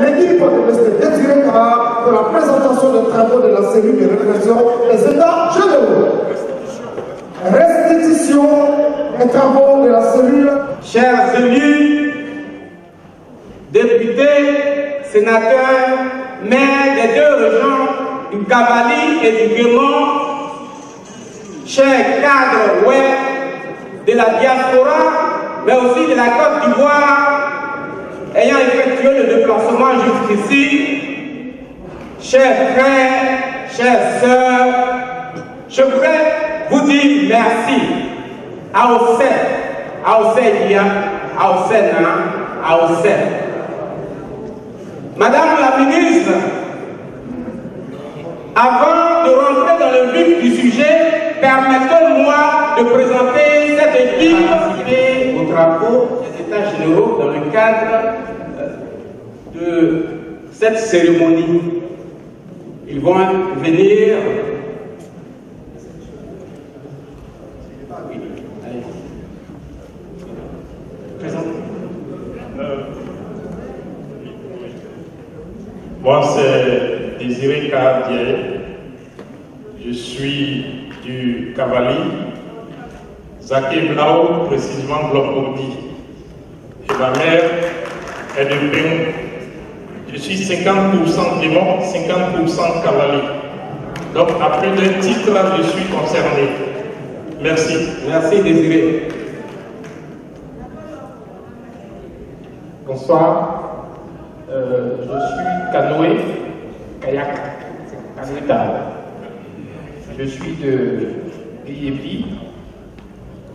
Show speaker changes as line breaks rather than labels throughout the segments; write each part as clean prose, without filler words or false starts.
l'équipe de M. Désiré Kara pour la présentation des travaux de la cellule de réflexion des États généraux. Restitution des travaux de la cellule.
Chers élus, députés, sénateurs, maires des deux régions du Cavali et du Guémont, chers cadres web de la diaspora, mais aussi de la Côte d'Ivoire, ayant effectué le déplacement jusqu'ici, chers frères, chères sœurs, je voudrais vous dire merci à Ossé, à Ossédia, à Osséna, à Ossé. Madame la ministre, avant de rentrer dans le vif du sujet, permettez-moi de présenter cette équipe aux travaux des États généraux dans le cadre de cette cérémonie. Ils vont venir. Oui, allez. Présentez.
Moi, c'est Désiré Cardier. Je suis du Cavali, Zaké Blau, précisément Bloc-Bourdi. Et ma mère est de Béon. Je suis 50% Guémont, 50% Cavali. Donc, à plus d'un titre, je suis concerné. Merci.
Merci, Désiré.
Bonsoir. Je suis canoë, kayak, canoë-table. Je suis de Guéhépi,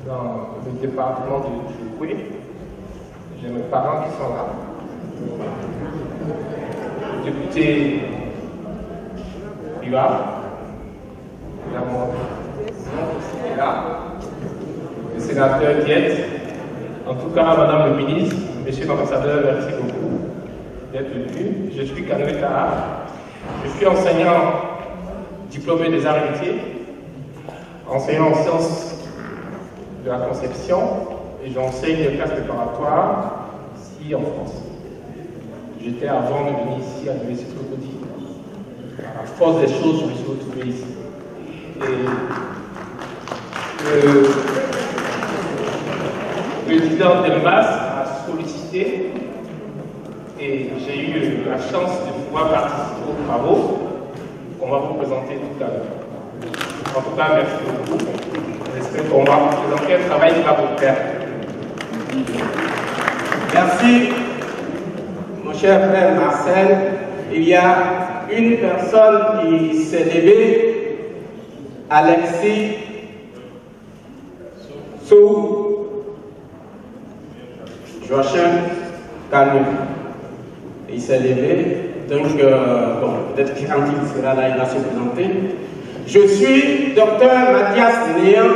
dans le département de Djoué. J'ai mes parents qui sont là. Le député Riva, mon là. Le sénateur Diet. En tout cas, Madame le ministre, Monsieur l'ambassadeur, merci beaucoup d'être venu. Je suis Kanoé Kara. Je suis enseignant diplômé des arts et métiers, enseignant en sciences de la conception, et j'enseigne les classes préparatoires ici en France. J'étais avant de venir ici à l'université de Cocody. À la force des choses, je me suis retrouvé ici. Et le président Delmas a sollicité et j'ai eu la chance de pouvoir participer aux travaux qu'on va vous présenter tout à l'heure. En tout cas, merci beaucoup. J'espère qu'on va vous présenter un travail qui va vous faire.
Merci, mon cher frère Marcel. Il y a une personne qui s'est levée, Alexis Sou Joachim Kanou. Il s'est levé, donc bon, peut-être qu'il sera là, il va se présenter. Je suis docteur Mathias Néan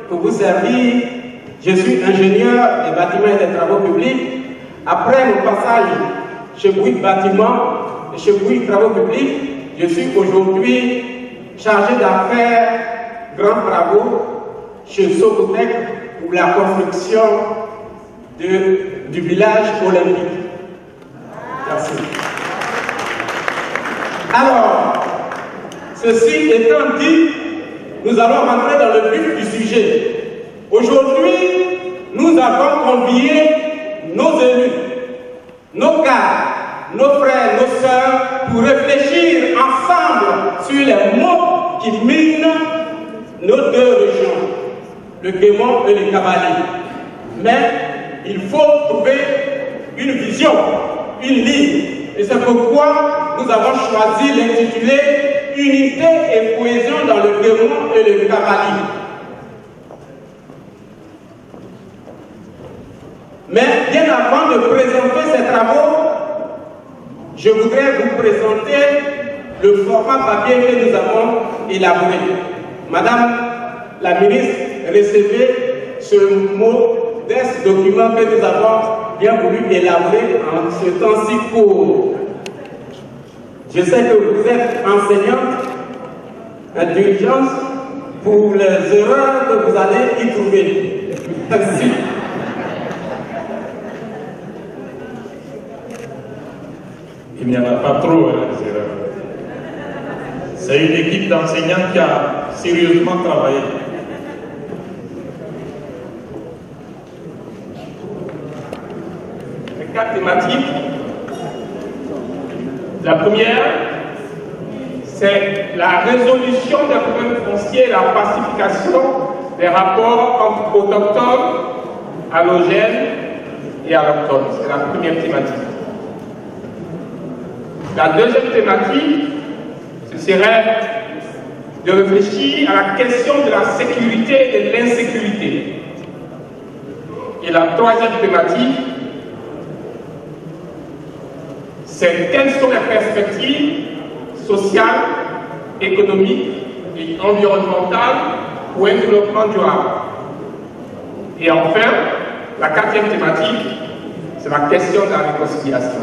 pour vous servir. Je suis ingénieur des bâtiments et des travaux publics. Après mon passage chez Bouygues Bâtiments et chez Bouygues Travaux publics, je suis aujourd'hui chargé d'affaires grands travaux chez Socotec pour la construction du village olympique. Merci. Alors, ceci étant dit, nous allons rentrer dans le vif du sujet. Aujourd'hui, nous avons convié nos élus, nos cadres, nos frères, nos sœurs, pour réfléchir ensemble sur les maux qui minent nos deux régions, le Guémont et le Cavali. Mais il faut trouver une vision, une ligne. Et c'est pourquoi nous avons choisi l'intitulé Unité et cohésion dans le Guémont et le Cavali. Mais bien avant de présenter ces travaux, je voudrais vous présenter le format papier que nous avons élaboré. Madame la ministre, recevez ce modeste document que nous avons bien voulu élaborer en ce temps si court. Je sais que vous êtes enseignante, indulgence pour les erreurs que vous allez y trouver. Merci.
Il n'y en a pas trop, hein, les erreurs. C'est une équipe d'enseignants qui a sérieusement travaillé.
Les 4 thématiques. La première, c'est la résolution des problèmes fonciers et la pacification des rapports entre autochtones, allogènes et allochtones. C'est la première thématique. La deuxième thématique, ce serait de réfléchir à la question de la sécurité et de l'insécurité. Et la troisième thématique, c'est quelles sont les perspectives sociales, économiques et environnementales pour un développement durable. Et enfin, la quatrième thématique, c'est la question de la réconciliation.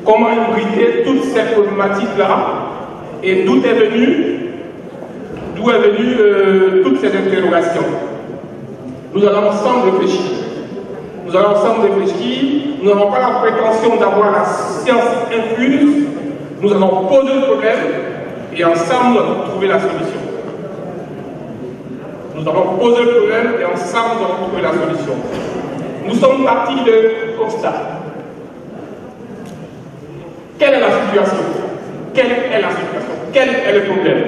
Comment hybrider toutes ces problématiques-là et d'où est venue toutes ces interrogations. Nous allons ensemble réfléchir. Nous allons ensemble réfléchir. Nous n'avons pas la prétention d'avoir la science infuse. Nous allons poser le problème et ensemble trouver la solution. Nous allons poser le problème et ensemble nous allons trouver la solution. Nous sommes partis de constat. Quelle est la situation? Quelle est la situation? Quel est le problème?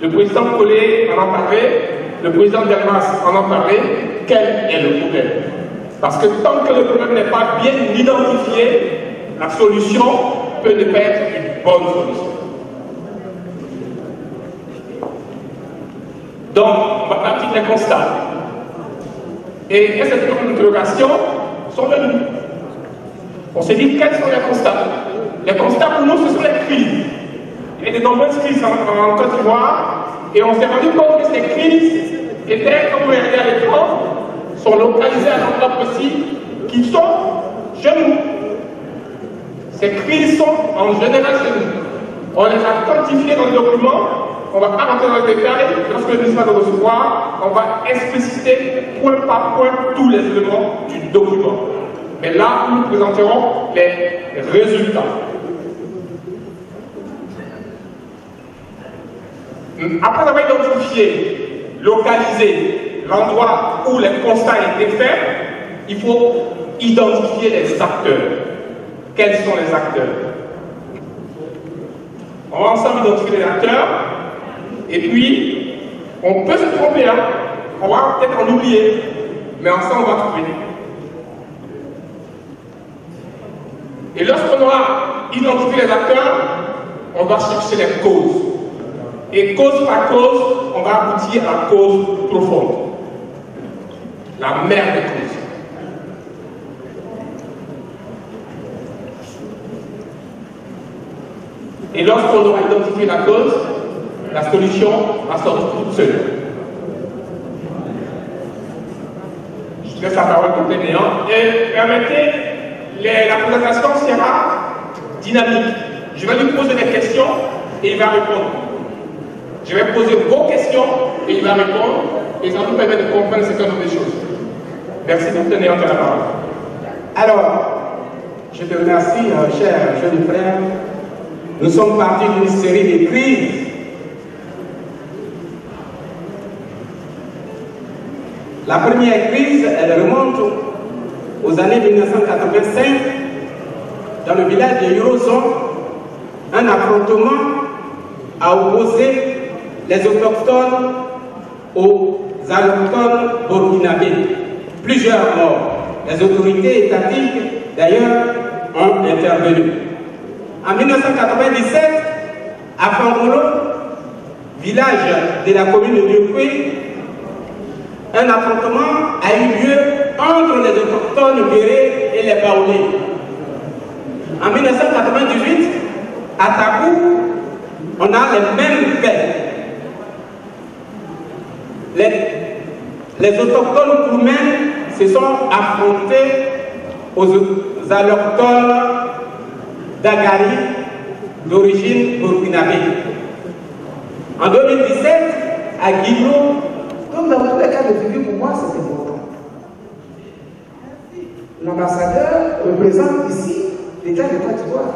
Le président Collet en a parlé, le président Delmas en a parlé. Quel est le problème? Parce que tant que le problème n'est pas bien identifié, la solution peut ne pas être une bonne solution. Donc, on va partir des constats. Et ces interrogations sont venues. On s'est dit quels sont les constats? Les constats pour nous, ce sont les crises. Il y a de nombreuses crises en Côte d'Ivoire et on s'est rendu compte que ces crises étaient, comme vous regardez à l'écran, sont localisées à l'endroit précis qui sont chez nous. Ces crises sont en général chez nous. On les a quantifiées dans le document, on ne va pas rentrer dans le détail, lorsque le ministre va le recevoir, on va expliciter point par point tous les éléments du document. Mais là, nous présenterons les résultats. Après avoir identifié, localisé l'endroit où les constats étaient faits, il faut identifier les acteurs. Quels sont les acteurs? On va ensemble identifier les acteurs, et puis, on peut se tromper, hein? On va peut-être en oublier, mais ensemble on va trouver. Et lorsqu'on aura identifié les acteurs, on va chercher les causes. Et cause par cause, on va aboutir à la cause profonde. La mère des causes. Et lorsqu'on aura identifié la cause, la solution va sortir toute seule. Je laisse la parole au témoin. Et permettez, la présentation sera dynamique. Je vais lui poser des questions et il va répondre. Je vais poser vos questions et il va répondre. Et ça nous permet de comprendre certaines des choses. Merci de vous tenir en la parole.
Alors, je te remercie, cher jeune frère. Nous sommes partis d'une série de crises. La première crise, elle remonte aux années 1985, dans le village de Yorozon. Un affrontement a opposé les autochtones aux allochtones burkinabés. Plusieurs morts. Les autorités étatiques, d'ailleurs, ont intervenu. En 1997, à Fangolo, village de la commune de Diopoué, un affrontement a eu lieu entre les autochtones Béré et les Baoulés. En 1998, à Tabou, on a les mêmes faits. Les autochtones Koumen se sont affrontés aux allochtones d'Agari d'origine burkinabé. En 2017, à Guillaume,
Donc dans tous les cas de figure, pour moi, c'est important. L'ambassadeur représente ici
l'État de Côte d'Ivoire.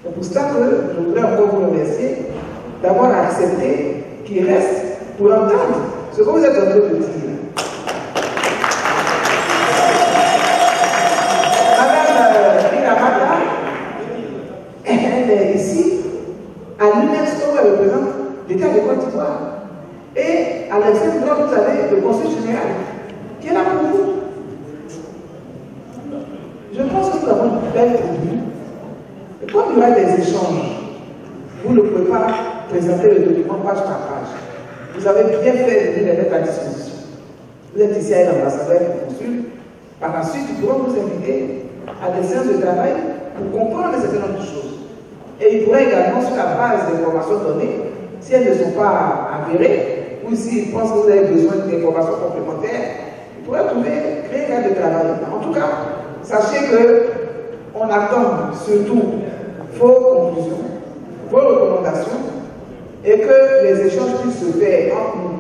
C'est pour ça que je voudrais encore vous remercier d'avoir accepté qu'il reste pour entendre ce que vous êtes en train de dire. Madame Inamata, elle est ici, à l'UNESCO, elle représente l'État de Côte d'Ivoire. Et à l'extrême droite, vous avez le Conseil général qui est là pour vous. Je pense que nous avons une belle tribune. Et comme il y aura des échanges, vous ne pouvez pas présenter le document page par page. Vous avez bien fait de les mettre à disposition. Vous êtes ici à l'ambassadeur et consul. Par la suite, ils pourront vous inviter à des séances de travail pour comprendre un certain nombre de choses. Et ils pourraient également, sur la base des informations données, si elles ne sont pas avérées, ou s'ils pensent que vous avez besoin d'informations complémentaires, ils pourraient créer un cadre de travail. En tout cas, sachez qu'on attend surtout vos conclusions, vos recommandations, et que les échanges puissent se faire entre nous.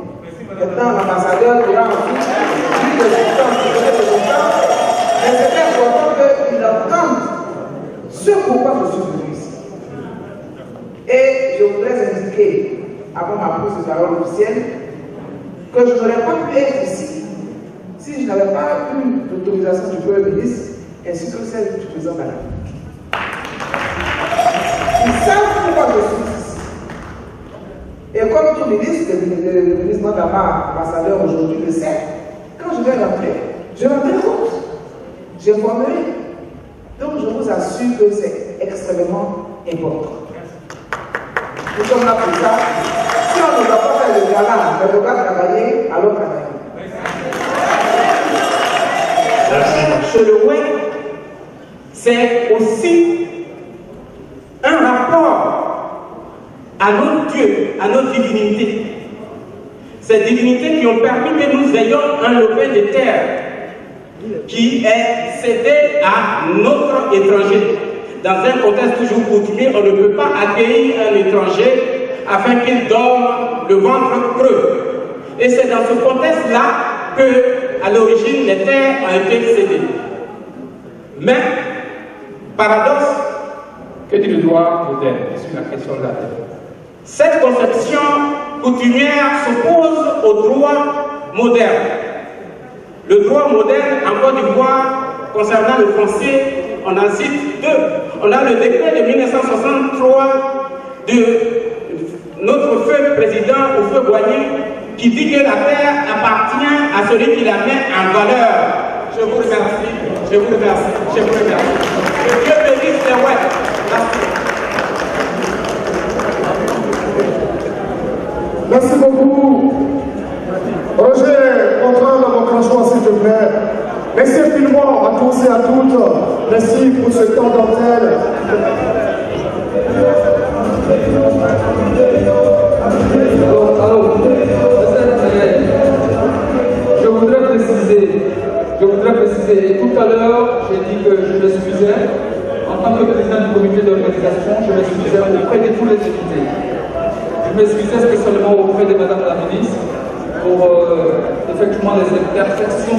Maintenant, l'ambassadeur pourra ensuite dire le résultat, mais c'est important qu'il entende ce pourquoi je suis venu ici. Et je voudrais indiquer, avant ma prise de parole officielle, que je n'aurais pas pu être ici si je n'avais pas eu l'autorisation du Premier ministre ainsi que celle du président de la République. Ils savent pourquoi je suis ici. Et comme tout ministre, le ministre Mandama, ambassadeur aujourd'hui, le sait, quand je vais rentrer, je rentrerai compte. J'informerai. Donc je vous assure que c'est extrêmement important. Nous sommes là pour ça. Si on ne va pas faire le galant, on ne peut pas travailler, alors travailler.
Chez le Ouai, c'est aussi un rapport à nos dieux, à nos divinités. Ces divinités qui ont permis que nous ayons un lopin de terre qui est cédé à notre étranger. Dans un contexte toujours coutumier, on ne peut pas accueillir un étranger afin qu'il dort le ventre creux. Et c'est dans ce contexte-là que, à l'origine, les terres ont été cédées. Mais, paradoxe,
que dit le droit moderne sur la question de la terre?
Cette conception coutumière s'oppose au droit moderne. Le droit moderne en Côte d'Ivoire, concernant le foncier, on en cite deux. On a le décret de 1963 de notre feu président Houphouët-Boigny qui dit que la terre appartient à celui qui la met en valeur. Je vous remercie, je vous remercie, je vous remercie. Que Dieu bénisse les Ouai.
Merci beaucoup. Roger, contrôle de votre choix, s'il te plaît. Merci infiniment à tous et à toutes. Merci pour ce temps d'antenne.
Je voudrais préciser, tout à l'heure, j'ai dit que je m'excusais. En tant que président du comité d'organisation, je m'excusais auprès de tous les députés. Je m'excusais spécialement auprès de Madame la ministre pour effectivement les imperfections.